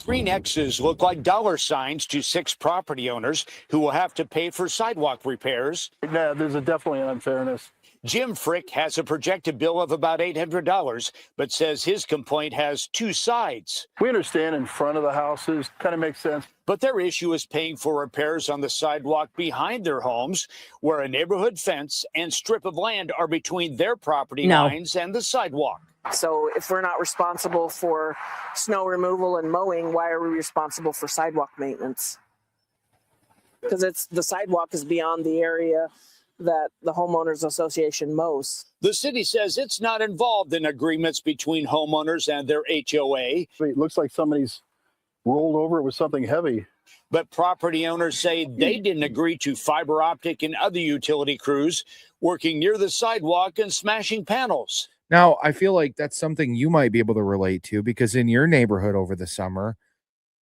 Green X's look like dollar signs to 6 property owners who will have to pay for sidewalk repairs. Yeah, there's definitely an unfairness. Jim Frick has a projected bill of about $800, but says his complaint has two sides. We understand in front of the houses, kind of makes sense. But their issue is paying for repairs on the sidewalk behind their homes, where a neighborhood fence and strip of land are between their property lines and the sidewalk. So if we're not responsible for snow removal and mowing, why are we responsible for sidewalk maintenance? Because the sidewalk is beyond the area that the homeowners association mows. The city says it's not involved in agreements between homeowners and their HOA. It looks like somebody's rolled over it with something heavy. But property owners say they didn't agree to fiber optic and other utility crews working near the sidewalk and smashing panels. Now, I feel like that's something you might be able to relate to, because in your neighborhood over the summer,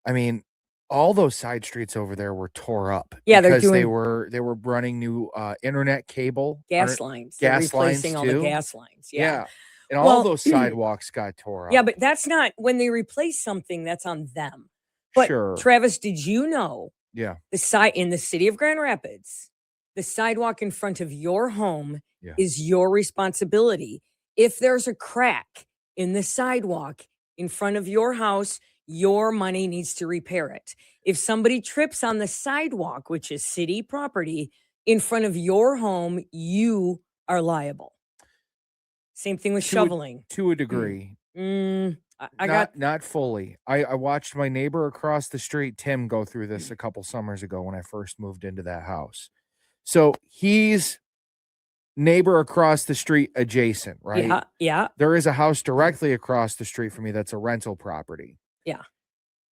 I mean, all those side streets over there were tore up. Yeah, because they were running new internet cable, gas lines. gas lines replacing all too. the gas lines. Yeah. And all those sidewalks got tore up. Yeah, but that's not when they replace something, that's on them. But Sure. Travis, did you know Yeah. in the city of Grand Rapids, the sidewalk in front of your home Yeah. is your responsibility. If there's a crack in the sidewalk in front of your house, your money needs to repair it. If somebody trips on the sidewalk, which is city property, in front of your home, you are liable. Same thing with shoveling. To a degree. Not fully. I watched my neighbor across the street, Tim, go through this a couple summers ago when I first moved into that house. So he's neighbor across the street adjacent, right? Yeah, yeah. There is a house directly across the street from me that's a rental property. Yeah.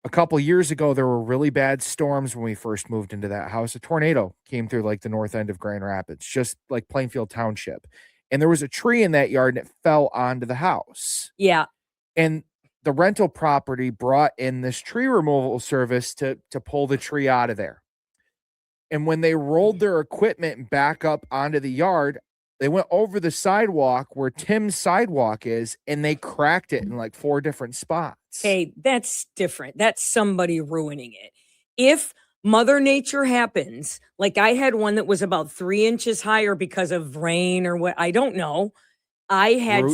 A couple years ago, there were really bad storms when we first moved into that house. A tornado came through like the north end of Grand Rapids, just like Plainfield Township. And there was a tree in that yard and it fell onto the house. Yeah. And the rental property brought in this tree removal service to pull the tree out of there. And when they rolled their equipment back up onto the yard, they went over the sidewalk where Tim's sidewalk is, and they cracked it in like 4 different spots. Hey, that's different. That's somebody ruining it. If Mother Nature happens, like I had one that was about 3 inches higher because of rain or what, I don't know. I had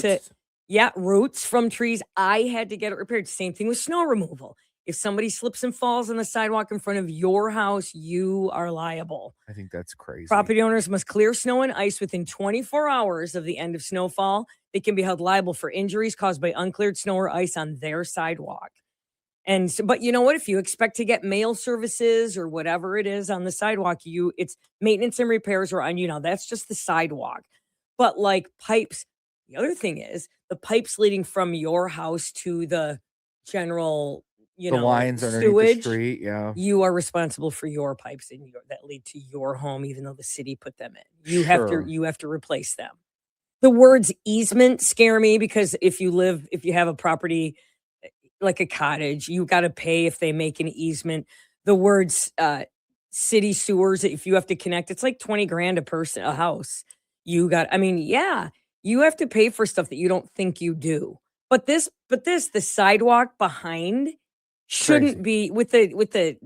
roots from trees. I had to get it repaired. Same thing with snow removal. If somebody slips and falls on the sidewalk in front of your house, you are liable. I think that's crazy. Property owners must clear snow and ice within 24 hours of the end of snowfall. They can be held liable for injuries caused by uncleared snow or ice on their sidewalk. And so, but you know what? If you expect to get mail services or whatever it is on the sidewalk, it's maintenance and repairs are on, that's just the sidewalk. But like pipes, the other thing is the pipes leading from your house to the general the lines underneath sewage, the street, yeah. You are responsible for your pipes that lead to your home, even though the city put them in. You have to replace them. The words easement scare me because if you have a property like a cottage, you got to pay if they make an easement. The words city sewers, if you have to connect, it's like 20 grand a house. You have to pay for stuff that you don't think you do. But the sidewalk behind shouldn't be with the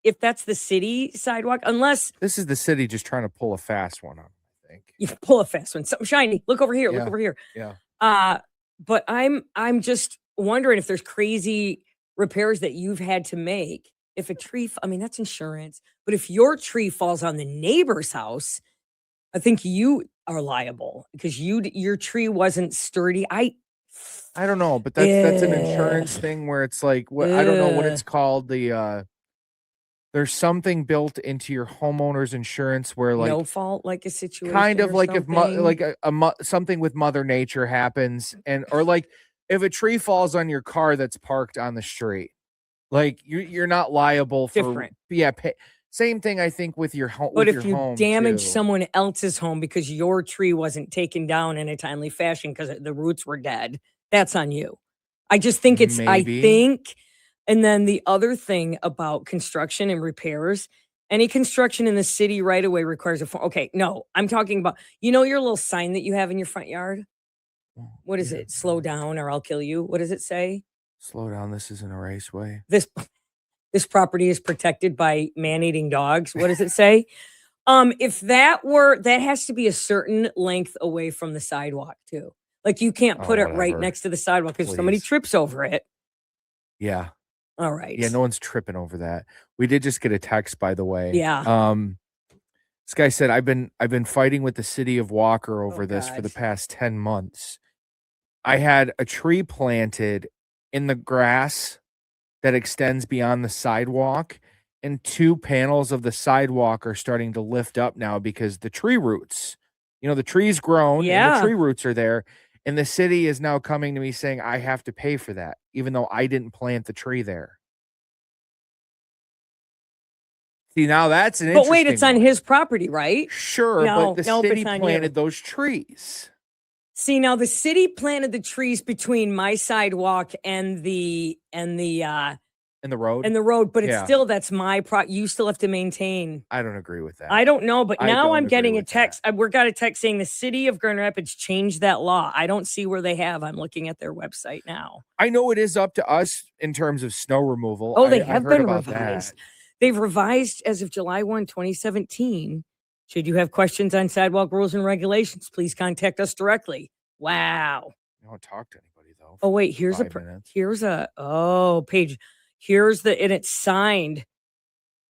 if that's the city sidewalk, unless this is the city just trying to pull a fast one up, I think. You pull a fast one, something shiny. Look over here, look over here. Yeah. But I'm just wondering if there's crazy repairs that you've had to make. If a tree, that's insurance. But if your tree falls on the neighbor's house, I think you are liable because your tree wasn't sturdy. I don't know, but that's an insurance thing where it's like I don't know what it's called. There's something built into your homeowner's insurance where like no fault, like a situation, kind of like something. if something with Mother Nature happens, or like if a tree falls on your car that's parked on the street, like you're not liable for different. Same thing, I think, with your home. But if you damage someone else's home because your tree wasn't taken down in a timely fashion because the roots were dead, that's on you. I just think and then the other thing about construction and repairs, any construction in the city right away requires I'm talking about, your little sign that you have in your front yard? What is it? Slow down or I'll kill you. What does it say? Slow down. This isn't a raceway. This property is protected by man-eating dogs. What does it say? If that has to be a certain length away from the sidewalk too. Like you can't put it right Whatever. next to the sidewalk if somebody Please. trips over it. Yeah. All right. Yeah, no one's tripping over that. We did just get a text, by the way. Yeah. This guy said, I've been fighting with the city of Walker over this for the God. past 10 months. I had a tree planted in the grass that extends beyond the sidewalk, and 2 panels of the sidewalk are starting to lift up now because the tree roots, the tree's grown and Yeah. the tree roots are there. And the city is now coming to me saying I have to pay for that, even though I didn't plant the tree there. See, now that's an interesting But wait, it's on one. his property, right? Sure, No, but the nope, city it's on you. planted those trees. See, now the city planted the trees between my sidewalk and the In the road? but it's Yeah. still, that's my you still have to maintain. I don't agree with that. I don't know, but I now don't I'm agree getting a with text. We got a text saying the city of Grand Rapids changed that law. I don't see where they have. I'm looking at their website now. I know it is up to us in terms of snow removal. Oh, they I've have heard been about revised. that. They've revised as of July 1, 2017. Should you have questions on sidewalk rules and regulations, please contact us directly. Wow. You don't talk to anybody though. Oh, wait, here's 5 minutes. page. And it's signed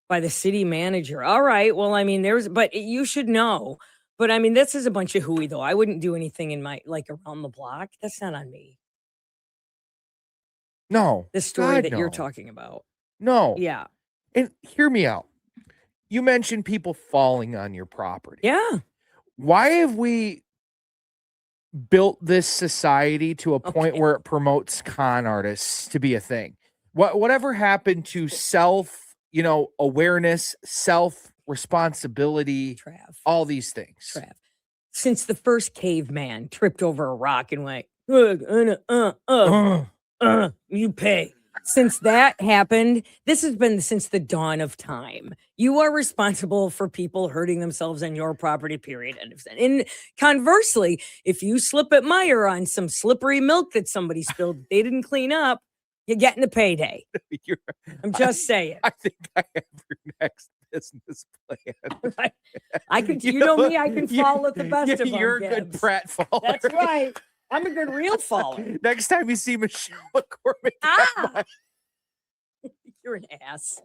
by the city manager. All right. Well, I mean, but you should know. But I mean, this is a bunch of hooey though. I wouldn't do anything in my, around the block. That's not on me. No. The story God, that you're no. talking about. No. Yeah. And hear me out. You mentioned people falling on your property. Yeah. Why have we built this society to a point Okay. where it promotes con artists to be a thing? Whatever happened to self, awareness, self responsibility, Trav. all these things? Trav. Since the first caveman tripped over a rock and went, you pay. Since that happened, this has been since the dawn of time. You are responsible for people hurting themselves on your property, period. And conversely, if you slip at Meyer on some slippery milk that somebody spilled, they didn't clean up, you're getting a payday. I'm just saying. I think I have your next business plan. Right? I can, you know me, I can fall at the best of them. You're a good Gibbs. Pratt faller. That's right. I'm a good real faller. Next time you see Michelle McCormick, Ah! You're an ass.